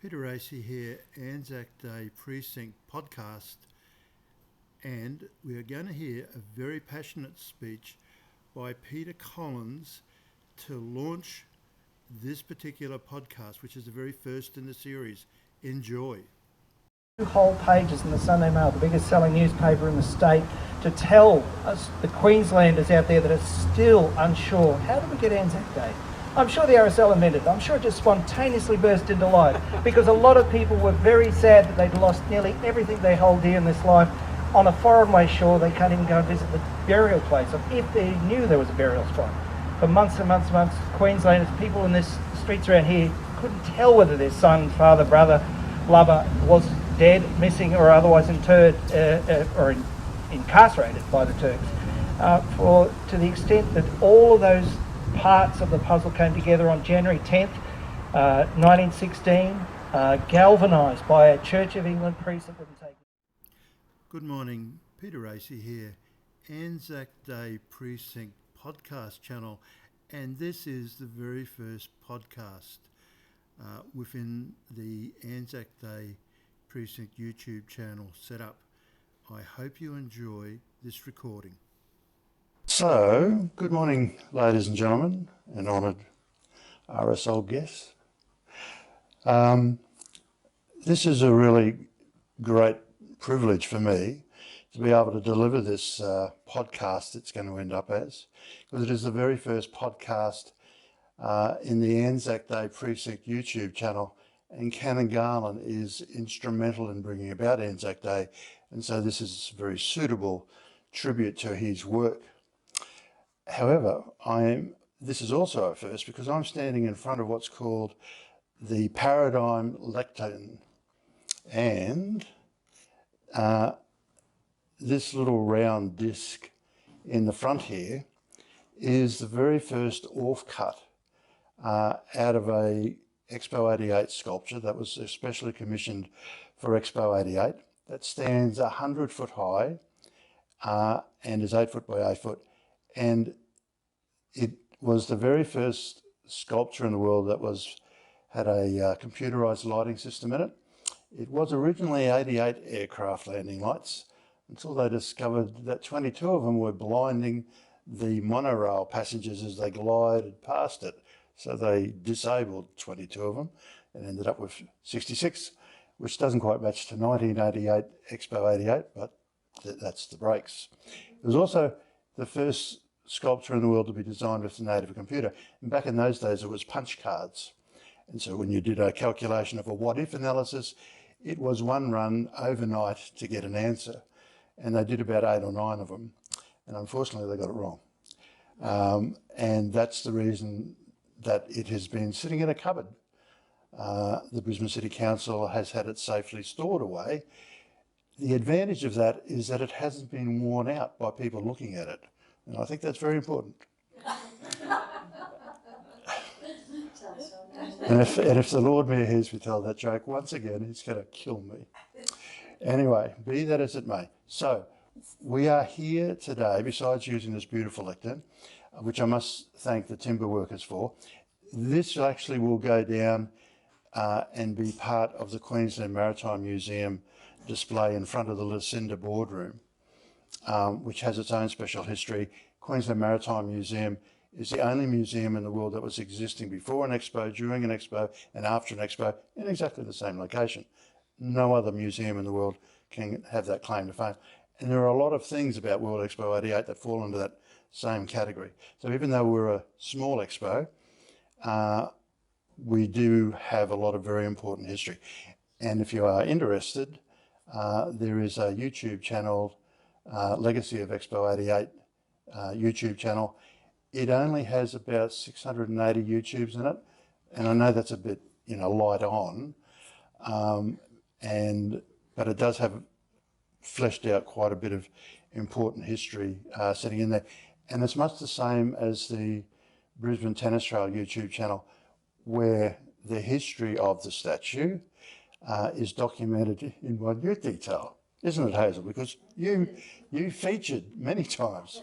Peter Racy here, ANZAC Day Precinct podcast, and we are going to hear a very passionate speech by Peter Collins to launch this particular podcast, which is the very first in the series. Enjoy. 2 whole pages in the Sunday Mail, the biggest selling newspaper in the state, to tell us, the Queenslanders out there that are still unsure, how do we get ANZAC Day? I'm sure the RSL invented it. I'm sure it just spontaneously burst into life because a lot of people were very sad that they'd lost nearly everything they hold dear in this life on a foreign way shore. They can't even go and visit the burial place, or if they knew there was a burial spot. For months and months and months, Queenslanders, people in the streets around here couldn't tell whether their son, father, brother, lover was dead, missing, or otherwise interred or incarcerated by the Turks. To the extent that all of those parts of the puzzle came together on January 10th, 1916, galvanised by a Church of England priest that wouldn't take it. Good morning, Peter Racy here, ANZAC Day Precinct podcast channel, and this is the very first podcast within the ANZAC Day Precinct YouTube channel set up. I hope you enjoy this recording. So, good morning, ladies and gentlemen, and honoured RSL guests. This is a really great privilege for me to be able to deliver this podcast it's going to end up as, because it is the very first podcast in the ANZAC Day Precinct YouTube channel, and Canon Garland is instrumental in bringing about ANZAC Day, and so this is a very suitable tribute to his work. However, this is also a first because I'm standing in front of what's called the Paradigm Lectern, and this little round disc in the front here is the very first offcut out of a Expo 88 sculpture that was especially commissioned for Expo 88. That stands 100 foot high and is 8 foot by 8 foot. And it was the very first sculpture in the world that had a computerized lighting system in it. It was originally 88 aircraft landing lights until they discovered that 22 of them were blinding the monorail passengers as they glided past it. So they disabled 22 of them and ended up with 66, which doesn't quite match to 1988 Expo 88, but that's the breaks. It was also the first sculpture in the world to be designed with the native computer. And back in those days, it was punch cards. And so when you did a calculation of a what-if analysis, it was one run overnight to get an answer. And they did about 8 or 9 of them. And unfortunately, they got it wrong. And that's the reason that it has been sitting in a cupboard. The Brisbane City Council has had it safely stored away. The advantage of that is that it hasn't been worn out by people looking at it. And I think that's very important. and if the Lord Mayor hears me tell that joke once again, he's going to kill me. Anyway, be that as it may. So, we are here today, besides using this beautiful lectern, which I must thank the timber workers for. This actually will go down and be part of the Queensland Maritime Museum display in front of the Lucinda boardroom, which has its own special history. Queensland Maritime Museum is the only museum in the world that was existing before an expo, during an expo, and after an expo in exactly the same location. No other museum in the world can have that claim to fame. And there are a lot of things about World Expo 88 that fall into that same category. So even though we're a small expo, we do have a lot of very important history. And if you are interested, there is a YouTube channel, Legacy of Expo 88 YouTube channel. It only has about 680 YouTubes in it. And I know that's a bit, light on. But it does have fleshed out quite a bit of important history sitting in there. And it's much the same as the Brisbane Tennis Trail YouTube channel, where the history of the statue is documented in minute detail. Isn't it, Hazel? Because you featured many times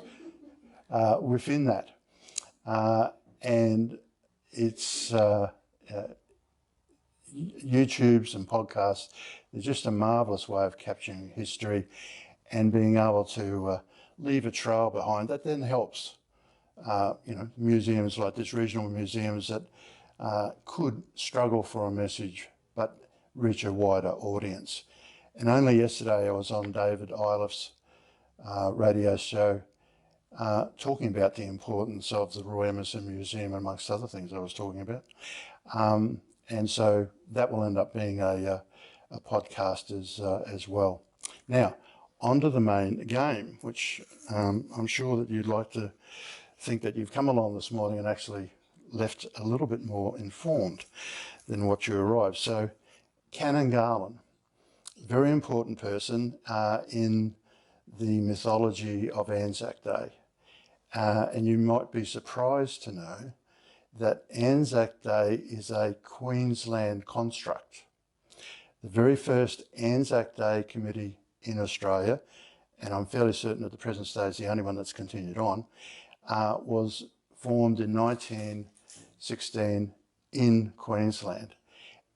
within that. And it's YouTubes and podcasts, they're just a marvellous way of capturing history and being able to leave a trail behind that then helps, museums like this, regional museums that could struggle for a message but reach a wider audience. And only yesterday I was on David Iliff's radio show talking about the importance of the Roy Emerson Museum, amongst other things I was talking about. And so that will end up being a podcast as well. Now, on to the main game, which I'm sure that you'd like to think that you've come along this morning and actually left a little bit more informed than what you arrived. So, Canon Garland, very important person in the mythology of ANZAC Day. And you might be surprised to know that ANZAC Day is a Queensland construct. The very first ANZAC Day committee in Australia, and I'm fairly certain at the present stage the only one that's continued on, was formed in 1916 in Queensland.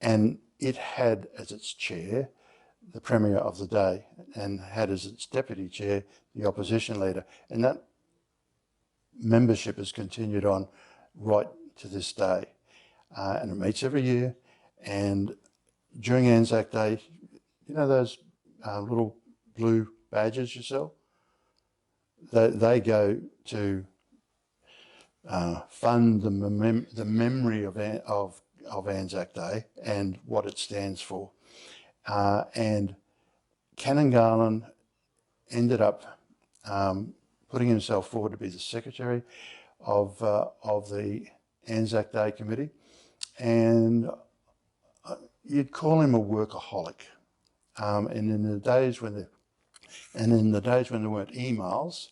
And it had as its chair the Premier of the day and had as its deputy chair the opposition leader. And that membership has continued on right to this day. And it meets every year. And during ANZAC Day, you know those little blue badges you sell? They go to fund the memory of ANZAC Day and what it stands for. And Canon Garland ended up putting himself forward to be the secretary of the ANZAC Day Committee, and you'd call him a workaholic. And in the days when there weren't emails,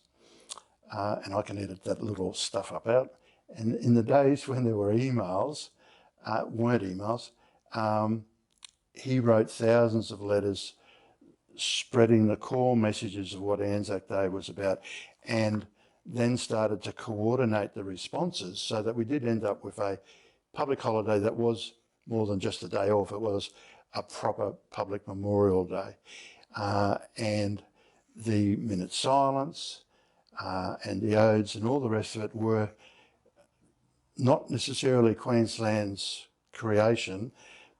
and I can edit that little stuff up out. And in the days when there were weren't emails, he wrote thousands of letters spreading the core messages of what ANZAC Day was about, and then started to coordinate the responses so that we did end up with a public holiday that was more than just a day off. It was a proper public memorial day. And the minute silence and the odes and all the rest of it were not necessarily Queensland's creation,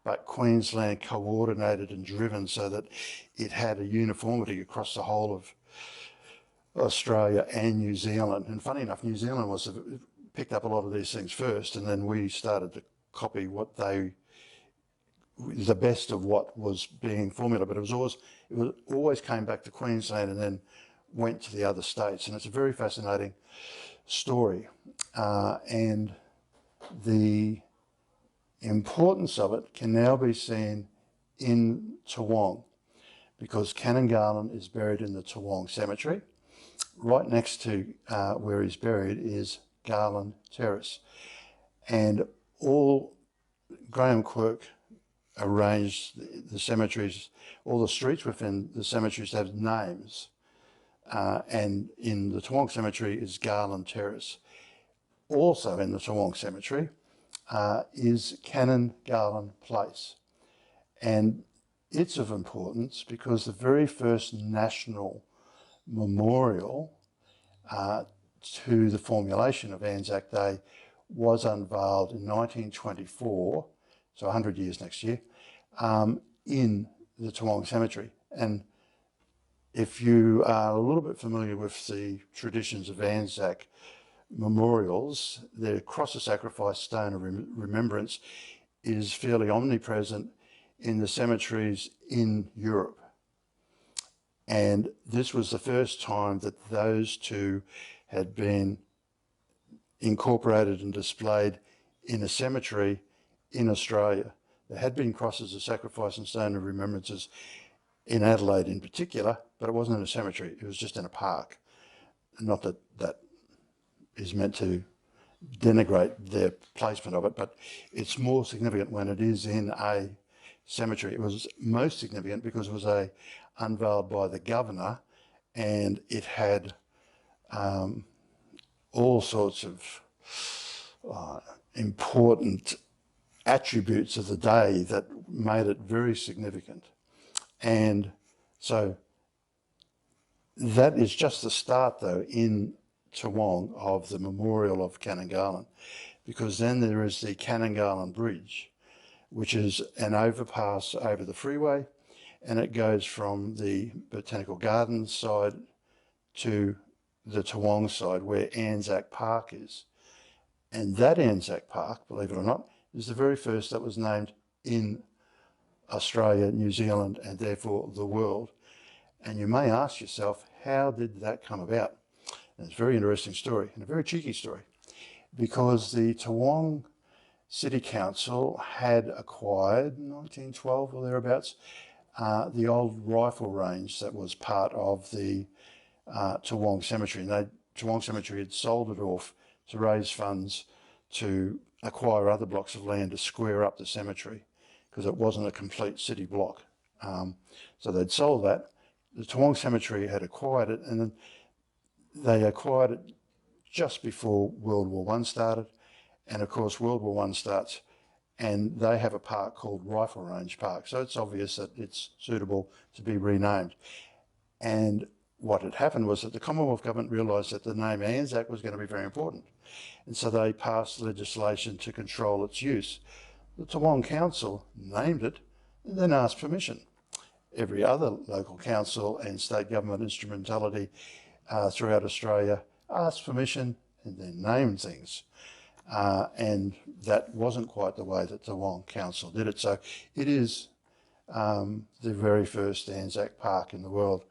but Queensland coordinated and driven so that it had a uniformity across the whole of Australia and New Zealand. And funny enough, New Zealand picked up a lot of these things first, and then we started to copy the best of what was being formulated. But it always came back to Queensland and then went to the other states. And it's a very fascinating story. And the importance of it can now be seen in Toowong, because Canon Garland is buried in the Toowong Cemetery. Right next to where he's buried is Garland Terrace. And Graham Quirk arranged the cemeteries, all the streets within the cemeteries have names. And in the Toowong Cemetery is Garland Terrace. Also in the Toowong Cemetery is Canon Garland Place. And it's of importance because the very first national memorial to the formulation of ANZAC Day was unveiled in 1924, so 100 years next year, in the Toowong Cemetery. And if you are a little bit familiar with the traditions of ANZAC memorials, the cross of sacrifice, stone of remembrance is fairly omnipresent in the cemeteries in Europe. And this was the first time that those two had been incorporated and displayed in a cemetery in Australia. There had been crosses of sacrifice and stone of remembrances in Adelaide in particular, but it wasn't in a cemetery, it was just in a park. Not that that is meant to denigrate their placement of it, but it's more significant when it is in a cemetery. It was most significant because it was unveiled by the governor, and it had all sorts of important attributes of the day that made it very significant. And so that is just the start, though, in Toowong of the memorial of Canon Garland, because then there is the Canon Garland Bridge, which is an overpass over the freeway, and it goes from the Botanical Gardens side to the Toowong side where ANZAC Park is. And that ANZAC Park, believe it or not, is the very first that was named in Australia, New Zealand, and therefore the world. And you may ask yourself, how did that come about? And it's a very interesting story, and a very cheeky story, because the Toowong City Council had acquired, in 1912 or thereabouts, the old rifle range that was part of the Toowong Cemetery. And Toowong Cemetery had sold it off to raise funds to acquire other blocks of land to square up the cemetery, because it wasn't a complete city block. So they'd sold that. The Toowong Cemetery had acquired it, and then they acquired it just before World War I started. And of course, World War I starts, and they have a park called Rifle Range Park. So it's obvious that it's suitable to be renamed. And what had happened was that the Commonwealth government realised that the name ANZAC was going to be very important. And so they passed legislation to control its use. The Toowong Council named it and then asked permission. Every other local council and state government instrumentality throughout Australia asked permission and then named things. And that wasn't quite the way that the Toowong Council did it. So it is the very first ANZAC Park in the world.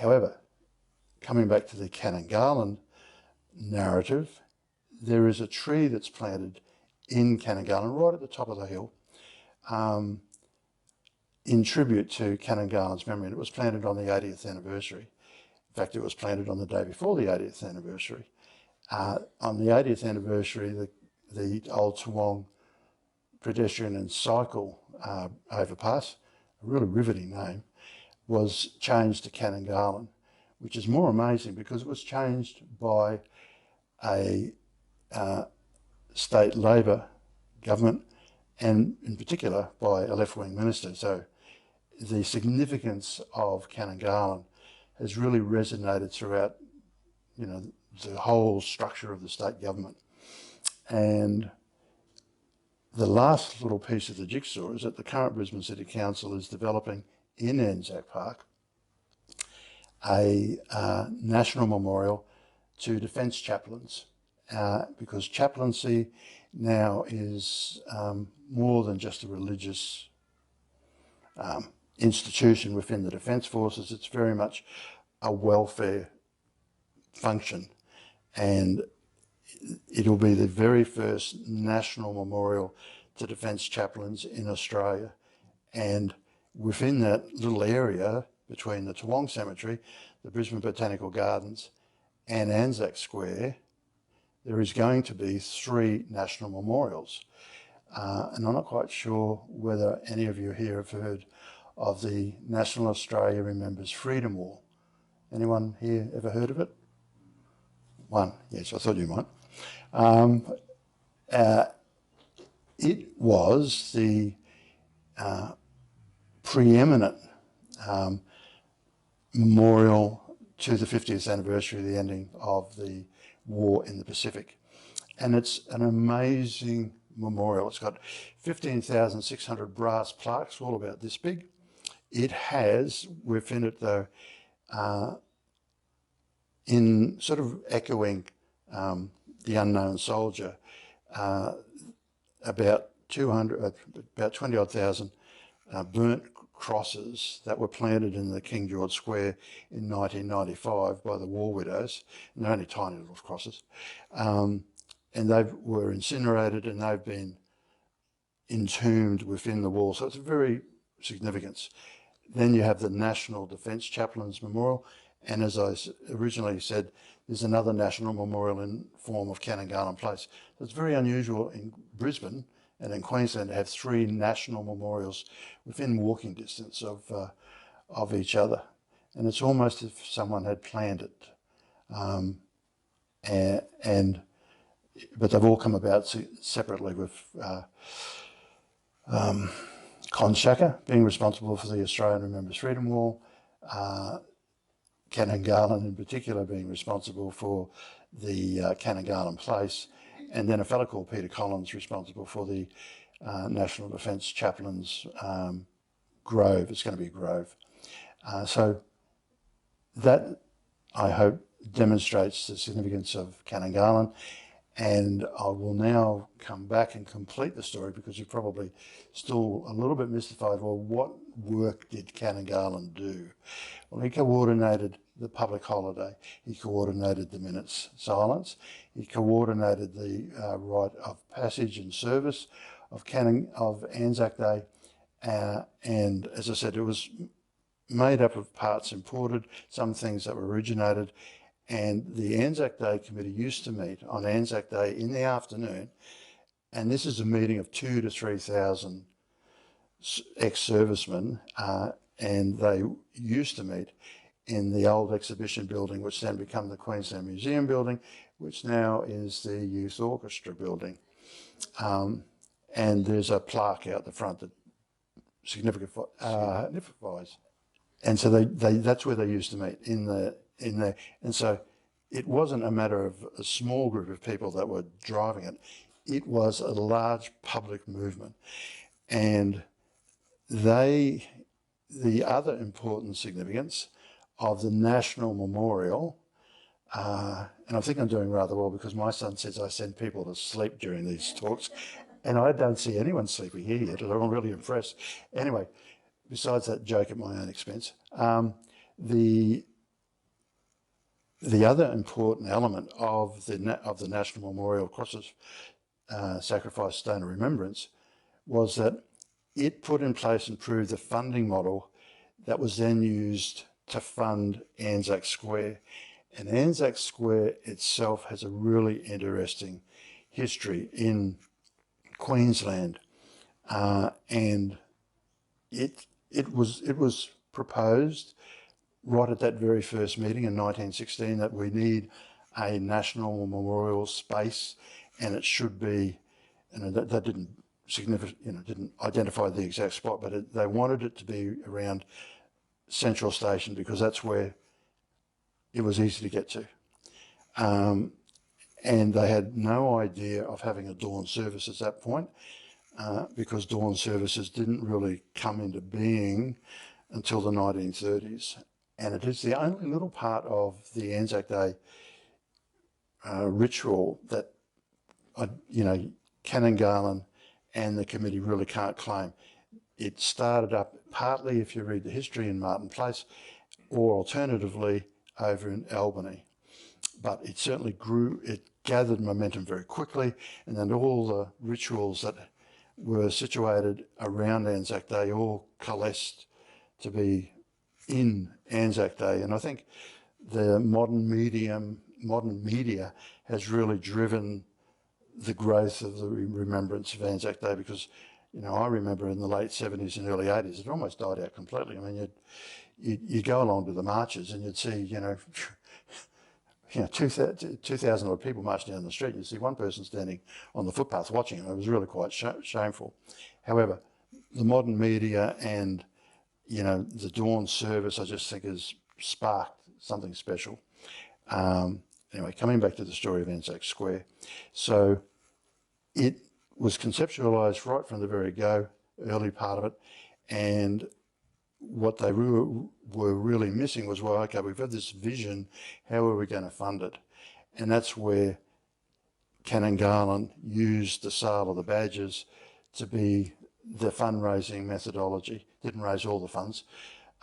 However, coming back to the Canon Garland narrative, there is a tree that's planted in Canon Garland right at the top of the hill in tribute to Canon Garland's memory. And it was planted on the 80th anniversary. In fact, it was planted on the day before the 80th anniversary. On the 80th anniversary, the old Toowong pedestrian and cycle overpass, a really riveting name, was changed to Canon Garland, which is more amazing because it was changed by a state Labor government, and in particular by a left-wing minister. So the significance of Canon Garland has really resonated throughout, the whole structure of the state government. And the last little piece of the jigsaw is that the current Brisbane City Council is developing in ANZAC Park a national memorial to defence chaplains, because chaplaincy now is more than just a religious institution within the Defence Forces. It's very much a welfare function, and it'll be the very first national memorial to defence chaplains in Australia. And within that little area between the Toowong Cemetery, the Brisbane Botanical Gardens and ANZAC Square, there is going to be 3 national memorials. And I'm not quite sure whether any of you here have heard of the National Australia Remembers Freedom Wall. Anyone here ever heard of it? One, yes, I thought you might. It was the preeminent memorial to the 50th anniversary of the ending of the war in the Pacific. And it's an amazing memorial. It's got 15,600 brass plaques, all about this big. It has within it, though, in sort of echoing the unknown soldier, about 20-odd thousand burnt crosses that were planted in the King George Square in 1995 by the war widows, and they're only tiny little crosses, and they were incinerated and they've been entombed within the wall. So it's very significant. Then you have the National Defence Chaplains Memorial, and as I originally said, there's another national memorial in form of Canon Garland Place. So it's very unusual in Brisbane and in Queensland to have 3 national memorials within walking distance of each other. And it's almost as if someone had planned it. And but they've all come about separately with Conshaka being responsible for the Australian Remembrance Freedom Wall, Canon Garland in particular being responsible for the Canon Garland Place, and then a fellow called Peter Collins responsible for the National Defence Chaplains Grove. It's going to be a grove. So that, I hope, demonstrates the significance of Canon Garland. And I will now come back and complete the story, because you're probably still a little bit mystified. Well, what work did Canon Garland do? Well, he coordinated the public holiday. He coordinated the minute's silence. He coordinated the rite of passage and service of ANZAC Day. And as I said, it was made up of parts imported, some things that were originated. And the ANZAC Day Committee used to meet on ANZAC Day in the afternoon, and this is a meeting of 2,000 to 3,000 ex-servicemen, and they used to meet in the old exhibition building, which then became the Queensland Museum building, which now is the Youth Orchestra building. And there's a plaque out the front that signifies. And so that's where they used to meet, in there. And so it wasn't a matter of a small group of people that were driving it. It was a large public movement. And the other important significance of the National Memorial, and I think I'm doing rather well, because my son says I send people to sleep during these talks, and I don't see anyone sleeping here yet, and I'm really impressed. Anyway, besides that joke at my own expense, the other important element of the National Memorial Crosses Sacrifice Stone of Remembrance was that it put in place and proved the funding model that was then used to fund ANZAC Square. And ANZAC Square itself has a really interesting history in Queensland, and it was proposed right at that very first meeting in 1916 that we need a national memorial space, and it should be, that didn't didn't identify the exact spot, but they wanted it to be around Central Station, because that's where it was easy to get to. And they had no idea of having a dawn service at that point, because dawn services didn't really come into being until the 1930s. And it is the only little part of the ANZAC Day ritual that, Canon Garland and the committee really can't claim. It started up partly, if you read the history, in Martin Place, or alternatively over in Albany. But it certainly grew, it gathered momentum very quickly, and then all the rituals that were situated around ANZAC Day all coalesced to be in ANZAC Day. And I think the modern media has really driven the growth of the remembrance of ANZAC Day, because, I remember in the late 70s and early 80s, it almost died out completely. I mean, you'd go along to the marches and you'd see, 2,000 odd people marching down the street. You'd see one person standing on the footpath watching them. It was really quite shameful. However, the modern media and, the dawn service, I just think, has sparked something special. Anyway, coming back to the story of ANZAC Square. So it was conceptualised right from the very early part of it, and what they were really missing was, well, okay, we've got this vision, how are we going to fund it? And that's where Canon Garland used the sale of the badges to be the fundraising methodology. Didn't raise all the funds,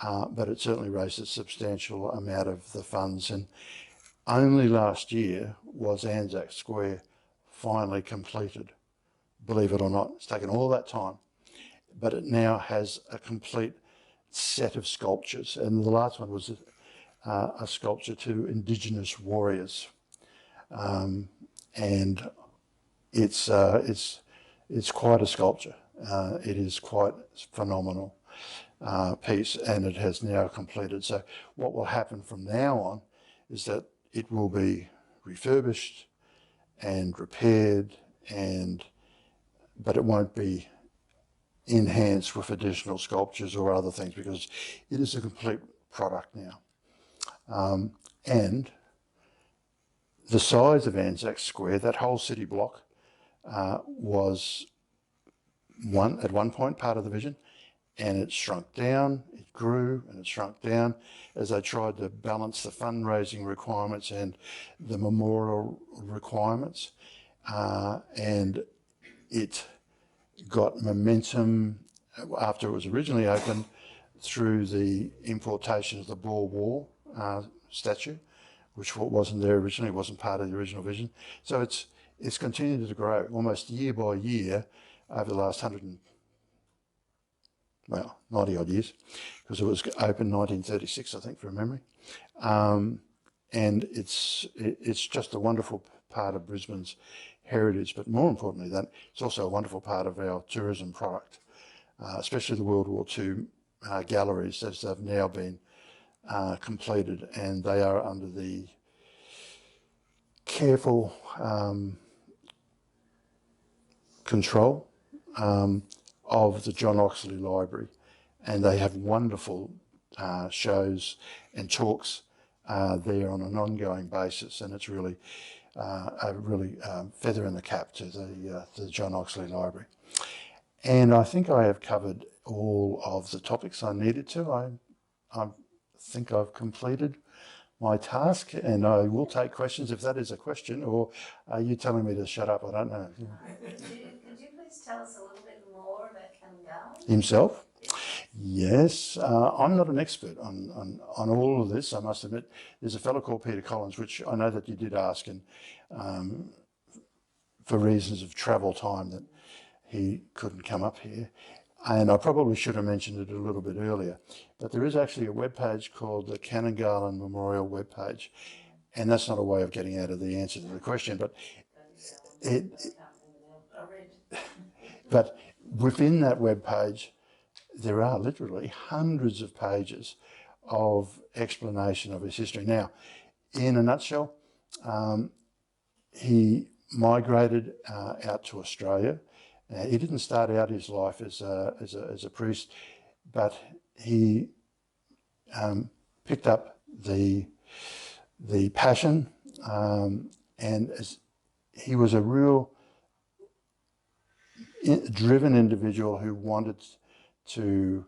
but it certainly raised a substantial amount of the funds. And only last year was ANZAC Square finally completed, believe it or not. It's taken all that time, but it now has a complete set of sculptures, and the last one was a sculpture to Indigenous warriors, and it's quite a sculpture. It is quite a phenomenal piece, and it has now completed. So what will happen from now on is that it will be refurbished and repaired, but it won't be enhanced with additional sculptures or other things because it is a complete product now. And the size of ANZAC Square, that whole city block, was at one point part of the vision, and it shrunk down, it grew and it shrunk down as they tried to balance the fundraising requirements and the memorial requirements. And it got momentum after it was originally opened through the importation of the Boer War statue, which wasn't there originally, wasn't part of the original vision. So it's continued to grow almost year by year over the last 90 odd years, because it was open 1936, I think, from memory. And it's just a wonderful part of Brisbane's heritage, but more importantly than it's also a wonderful part of our tourism product, especially the World War II galleries as they've now been completed, and they are under the careful control of the John Oxley Library, and they have wonderful shows and talks there on an ongoing basis, and it's really a feather in the cap to the John Oxley Library. And I think I have covered all of the topics I needed to. I think I've completed my task, and I will take questions if that is a question, or are you telling me to shut up? I don't know. Could you please tell us a little bit more about Canon Garland? Himself? Yes. I'm not an expert on all of this, I must admit. There's a fellow called Peter Collins, which I know that you did ask, and for reasons of travel time that he couldn't come up here. And I probably should have mentioned it a little bit earlier, but there is actually a webpage called the Canon Garland Memorial webpage, and that's not a way of getting out of the answer to the question, but within that webpage, there are literally hundreds of pages of explanation of his history. Now, in a nutshell, he migrated out to Australia. He didn't start out his life as a priest, but he picked up the passion, and he was a real driven individual who wanted to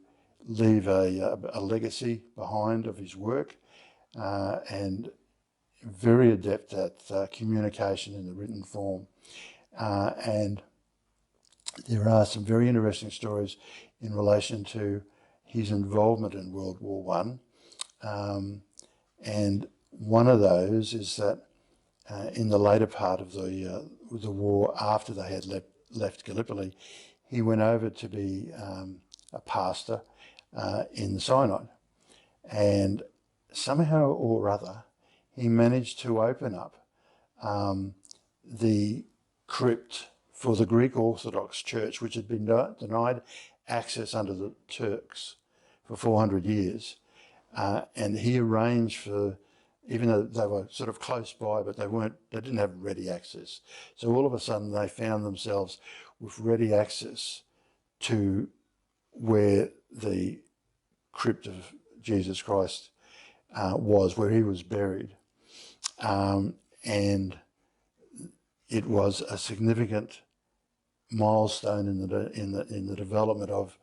leave a legacy behind of his work, and very adept at communication in the written form. And there are some very interesting stories in relation to his involvement in World War I. And one of those is that in the later part of the war, after they had left Gallipoli, he went over to be a pastor in the Synod. And somehow or other, he managed to open up the crypt for the Greek Orthodox Church, which had been denied access under the Turks for 400 years. And he arranged for, even though they were sort of close by, but they didn't have ready access. So all of a sudden they found themselves with ready access to where the crypt of Jesus Christ was, where he was buried. And it was a significant milestone in the development of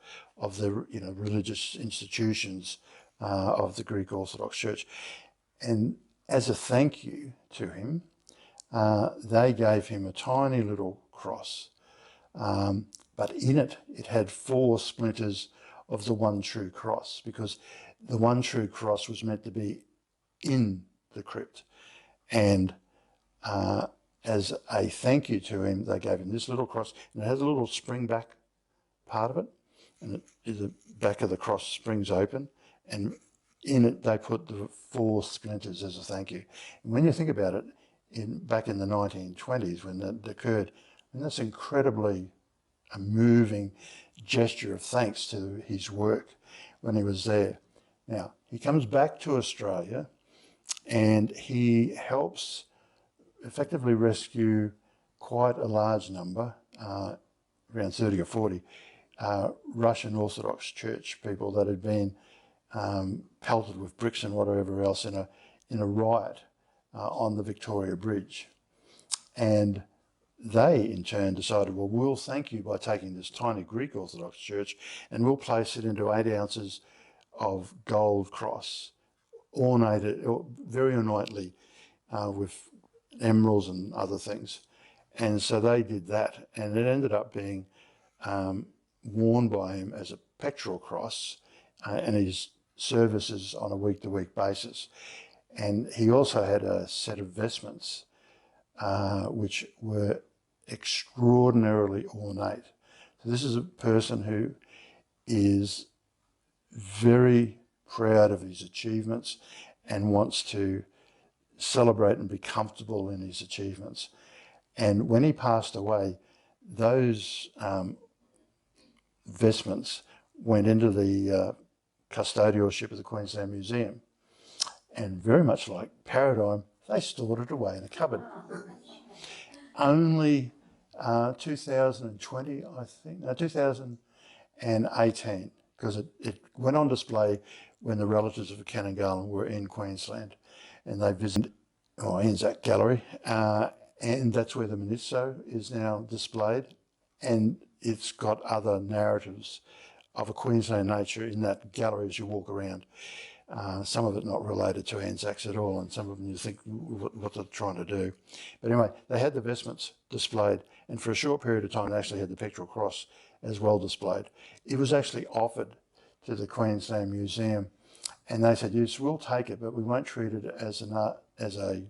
the religious institutions of the Greek Orthodox Church. And as a thank you to him, they gave him a tiny little cross, but in it had 4 splinters of the one true cross, because the one true cross was meant to be in the crypt. And as a thank you to him, they gave him this little cross, and it has a little spring back part of it, and the back of the cross springs open, and in it they put the 4 splinters as a thank you. And when you think about it, back in the 1920s when that occurred, and that's incredibly a moving gesture of thanks to his work when he was there. Now, he comes back to Australia and he helps effectively rescue quite a large number, around 30 or 40, Russian Orthodox Church people that had been pelted with bricks and whatever else in a riot on the Victoria Bridge. And they in turn decided, well, we'll thank you by taking this tiny Greek Orthodox church and we'll place it into 8 ounces of gold cross, ornated, very ornately, with emeralds and other things. And so they did that, and it ended up being worn by him as a pectoral cross and his services on a week-to-week basis. And he also had a set of vestments which were extraordinarily ornate. So this is a person who is very proud of his achievements and wants to celebrate and be comfortable in his achievements. And when he passed away, those vestments went into the custodialship of the Queensland Museum. And very much like Paradigm, they stored it away in a cupboard. Only 2020, I think, no, 2018, because it went on display when the relatives of Canon Garland were in Queensland, and they visited ANZAC Gallery, and that's where the Miniso is now displayed, and it's got other narratives of a Queensland nature in that gallery as you walk around. Some of it not related to ANZACs at all, and some of them you think what they're trying to do. But anyway, they had the vestments displayed, and for a short period of time they actually had the pectoral cross as well displayed. It was actually offered to the Queensland Museum, and they said, yes, we'll take it, but we won't treat it as a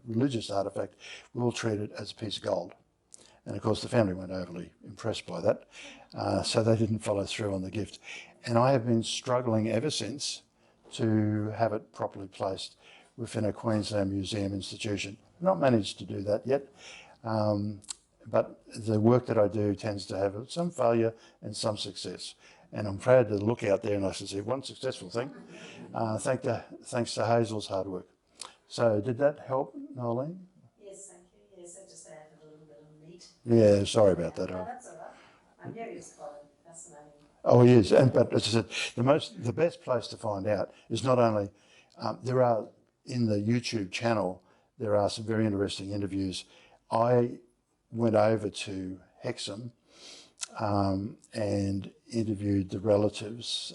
religious artefact, we'll treat it as a piece of gold. And of course the family weren't overly impressed by that, so they didn't follow through on the gift. And I have been struggling ever since to have it properly placed within a Queensland Museum institution. I've not managed to do that yet, but the work that I do tends to have some failure and some success. And I'm proud to look out there and I can see one successful thing, thanks to Hazel's hard work. So did that help, Nolene? Yes, thank you. Yes, I just added a little bit of meat. Yeah, sorry about that. No, that's all right. I'm very fascinating. Oh, he is, but as I said, the best place to find out is not only there are in the YouTube channel there are some very interesting interviews. I went over to Hexham and interviewed the relatives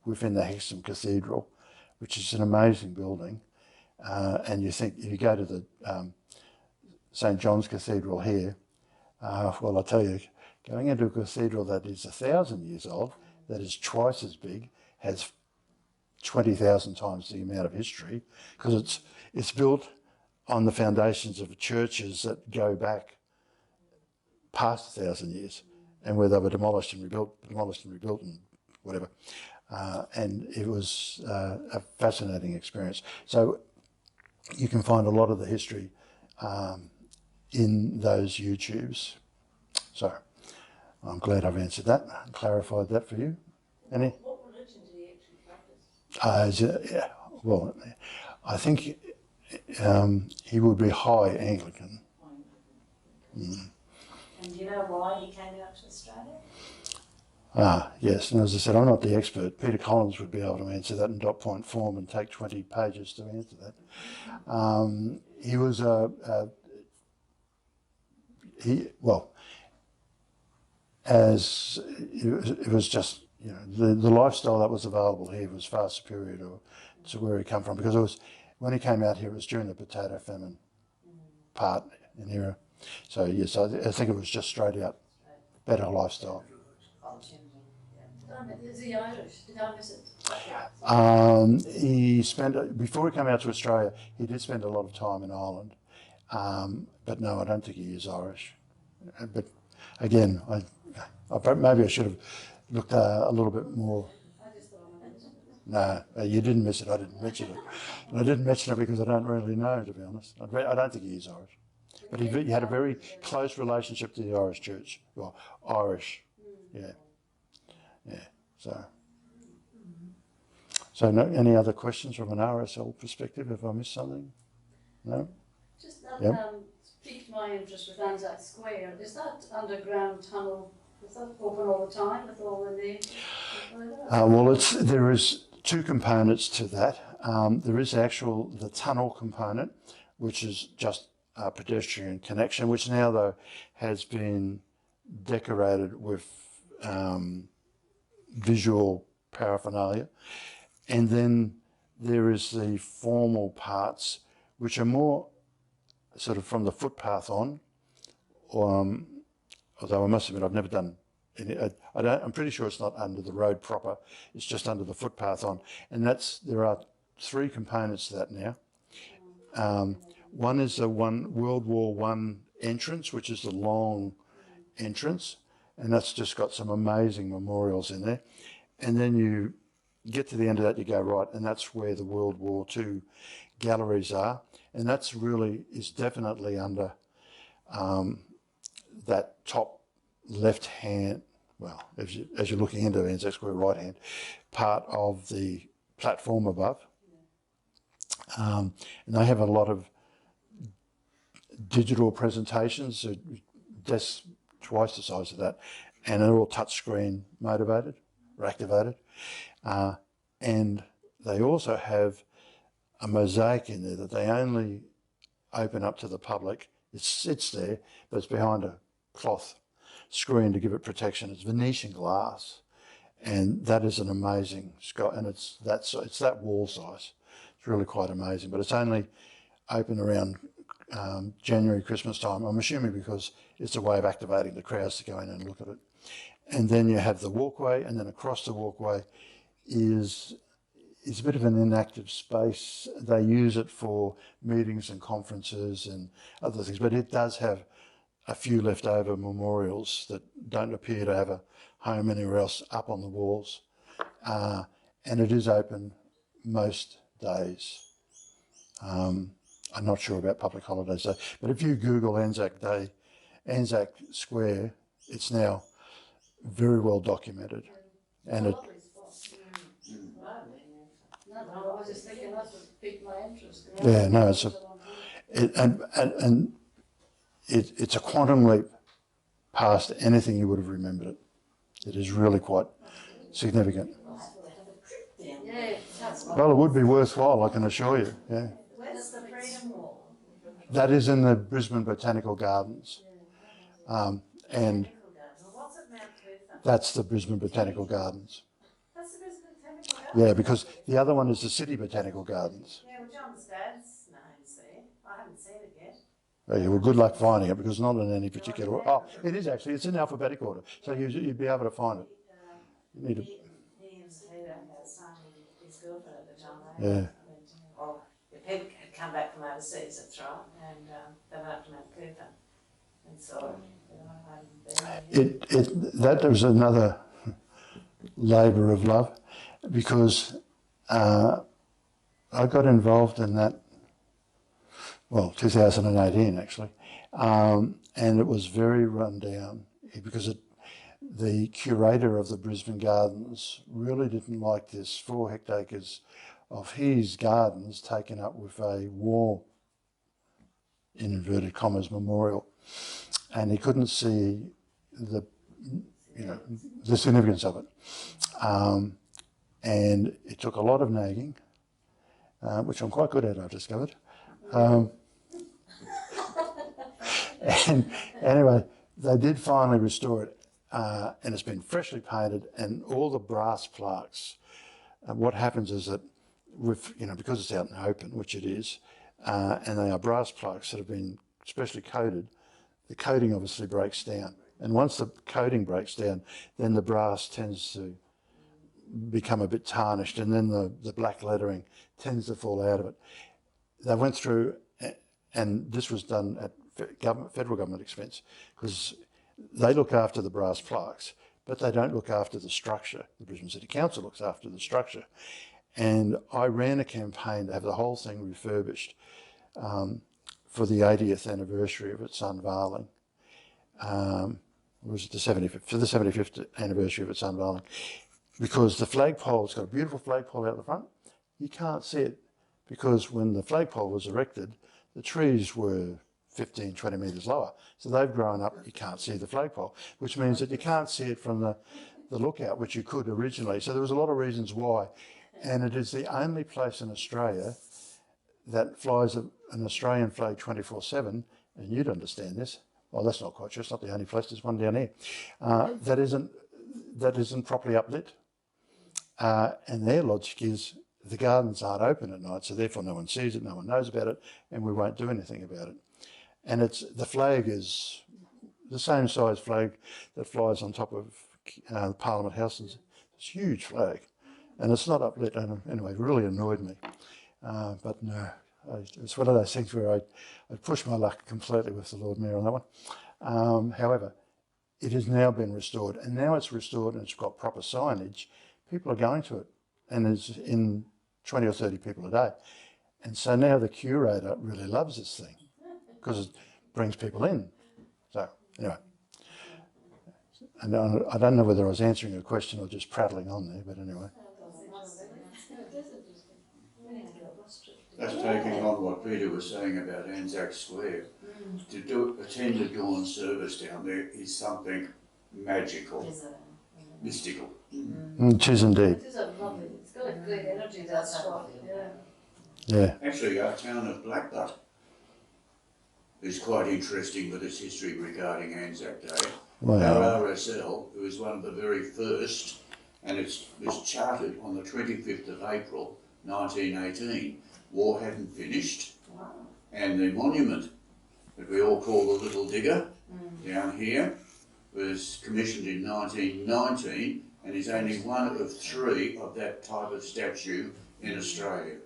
within the Hexham Cathedral, which is an amazing building. And you think if you go to the St John's Cathedral here, well, I'll tell you. Going into a cathedral that is 1,000 years old, that is twice as big, has 20,000 times the amount of history, because it's built on the foundations of churches that go back past 1,000 years, and where they were demolished and rebuilt, and whatever. And it was a fascinating experience. So you can find a lot of the history in those YouTubes. So I'm glad I've answered that and clarified that for you. Any? What religion do you actually practice? Well, I think he would be High Anglican. And do you know why he came out to Australia? Yes, and as I said, I'm not the expert. Peter Collins would be able to answer that in dot point form and take 20 pages to answer that. He was as it was just, you know, the lifestyle that was available here was far superior to where he come from, because it was when he came out here it was during the potato famine part and era. So yes, I think it was just straight out better lifestyle. Is he Irish? Did I miss it? He spent, before he came out to Australia, he did spend a lot of time in Ireland, but no, I don't think he is Irish. But again, maybe I should have looked a little bit more. I just thought I mentioned it. No, you didn't miss it. I didn't mention it. And I didn't mention it because I don't really know, to be honest. I don't think he is Irish. But he had a very close relationship to the Irish Church. Well, Irish, yeah. So no, any other questions from an RSL perspective? If I missed something? No? Just piqued my interest with ANZAC Square. Is that underground tunnel, is that open all the time with all the names? Well, there is two components to that. There is the tunnel component, which is just a pedestrian connection, which now though has been decorated with visual paraphernalia. And then there is the formal parts, which are more sort of from the footpath on, although I must admit I've never done any, I'm pretty sure it's not under the road proper, it's just under the footpath on. And there are three components to that now. One is the World War I entrance, which is the long entrance, and that's just got some amazing memorials in there. And then you get to the end of that, you go right, and that's where the World War II galleries are, and that's is definitely under that top left hand, well, as you're looking into ANZAC Square, right hand part of the platform above. And they have a lot of digital presentations, desks twice the size of that, and they're all touchscreen motivated or activated. And they also have a mosaic in there that they only open up to the public. It sits there, but it's behind a cloth screen to give it protection. It's Venetian glass, and that is an amazing and it's that wall size. It's really quite amazing, but it's only open around January, Christmas time. I'm assuming because it's a way of activating the crowds to go in and look at it. And then you have the walkway, and then across the walkway is a bit of an inactive space. They use it for meetings and conferences and other things, but it does have a few leftover memorials that don't appear to have a home anywhere else up on the walls. And it is open most days. I'm not sure about public holidays though, but if you Google ANZAC Day, ANZAC Square, it's now very well documented. And it, I was just thinking that's what piqued my interest. yeah, no, it's a quantum leap past anything you would have remembered it. It is really quite significant. Yeah, that's Well, it would be worthwhile, I can assure you. Yeah, where's the Freedom Wall? that is in the Brisbane Botanical Gardens, and What's at Mount Coot-tha? that's the Brisbane Botanical Gardens. That's the Brisbane Botanical Garden? Yeah, because the other one is the City Botanical Gardens. Yeah, well, John's dad's name's there. I haven't seen it yet. Oh, yeah, well, good luck finding it because it's not in any particular order. Oh, it is actually. It's in alphabetic order, so you'd be able to find it. You need to, He and Peter had a son and his girlfriend at the time. Yeah. Well, Peter had come back from overseas, that's right, and they went up to Mount Coot-tha. And so, I hadn't been there. that was another labour of love because I got involved in that, well, 2018 actually, and it was very run down because the curator of the Brisbane Gardens really didn't like this 4 hectares of his gardens taken up with a war, in inverted commas, memorial, and he couldn't see the significance of it. And it took a lot of nagging, which I'm quite good at, I've discovered. And anyway, they did finally restore it, and it's been freshly painted, and all the brass plaques. What happens is that, because it's out in the open, which it is, and they are brass plaques that have been specially coated, the coating obviously breaks down. And once the coating breaks down, then the brass tends to become a bit tarnished, and then the black lettering tends to fall out of it. They went through, and this was done at federal government expense, because they look after the brass plaques, but they don't look after the structure. The Brisbane City Council looks after the structure. And I ran a campaign to have the whole thing refurbished for the 80th anniversary of its unveiling. Was it the 75th? For the 75th anniversary of its unveiling. Because the flagpole, it's got a beautiful flagpole out the front. You can't see it because when the flagpole was erected, the trees were 15, 20 metres lower. So they've grown up, you can't see the flagpole, which means that you can't see it from the lookout, which you could originally. So there was a lot of reasons why. And it is the only place in Australia that flies an Australian flag 24/7, and you'd understand this. Well, that's not quite true. It's not the only place. There's one down here that isn't properly uplit. And their logic is the gardens aren't open at night, so therefore no one sees it, no one knows about it, and we won't do anything about it. And the flag is the same size flag that flies on top of Parliament House. It's a huge flag, and it's not uplit. And anyway, it really annoyed me. But no, it's one of those things where I pushed my luck completely with the Lord Mayor on that one. However, it has now been restored, and now it's restored and it's got proper signage. People are going to it, and there's in 20 or 30 people a day. And so now the curator really loves this thing because it brings people in. So anyway, and I don't know whether I was answering a question or just prattling on there, but anyway. That's taking on what Peter was saying about ANZAC Square. To attend a dawn service down there is something magical, mystical. It is indeed. It is a lovely, it's got a great energy, that's right, yeah. Yeah. Actually, our town of Blackbutt is quite interesting with its history regarding ANZAC Day. Wow. Our RSL, who was one of the very first, and it was chartered on the 25th of April 1918. War hadn't finished, and the monument that we all call the Little Digger down here was commissioned in 1919 and is only one of 3 of that type of statue in Australia.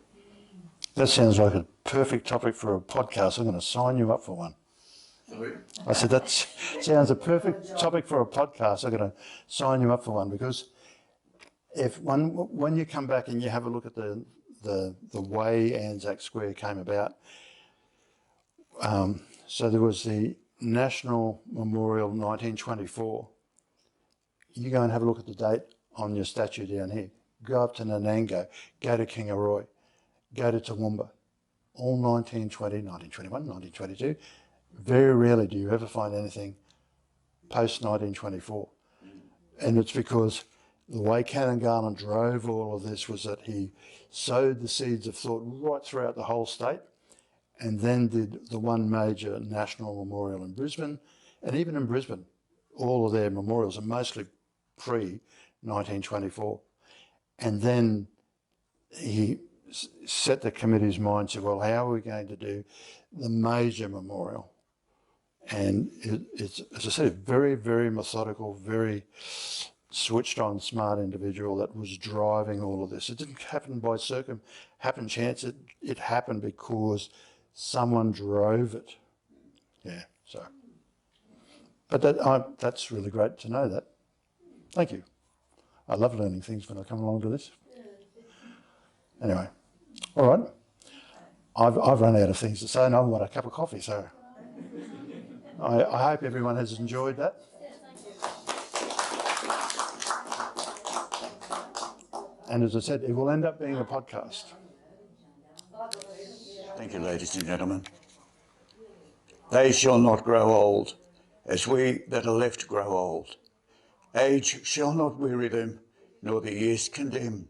That sounds like a perfect topic for a podcast. I'm going to sign you up for one. Sorry? I said, that sounds a perfect topic for a podcast. I'm going to sign you up for one, because when you come back and you have a look at the way ANZAC Square came about, so there was the National Memorial 1924. You go and have a look at the date on your statue down here. Go up to Nanango, go to Kingaroy, go to Toowoomba. All 1920, 1921, 1922. Very rarely do you ever find anything post-1924. And it's because the way Canon Garland drove all of this was that he sowed the seeds of thought right throughout the whole state, and then did the one major national memorial in Brisbane. And even in Brisbane, all of their memorials are mostly pre-1924. And then he set the committee's mind to, well, how are we going to do the major memorial? And it's, as I said, very, very methodical, very switched on, smart individual that was driving all of this. It didn't happen by happen chance. It happened because someone drove it. Yeah, so. But that's really great to know that. Thank you. I love learning things when I come along to this. Anyway, all right. I've run out of things to say and I want a cup of coffee, so I hope everyone has enjoyed that. And as I said, it will end up being a podcast. Thank you, ladies and gentlemen. They shall not grow old, as we that are left grow old. Age shall not weary them, nor the years condemn.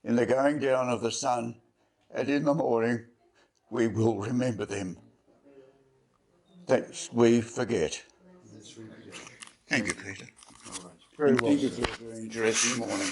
In the going down of the sun, and in the morning, we will remember them. That we forget. Thank you, Peter. Very well. Thank you for a very interesting morning.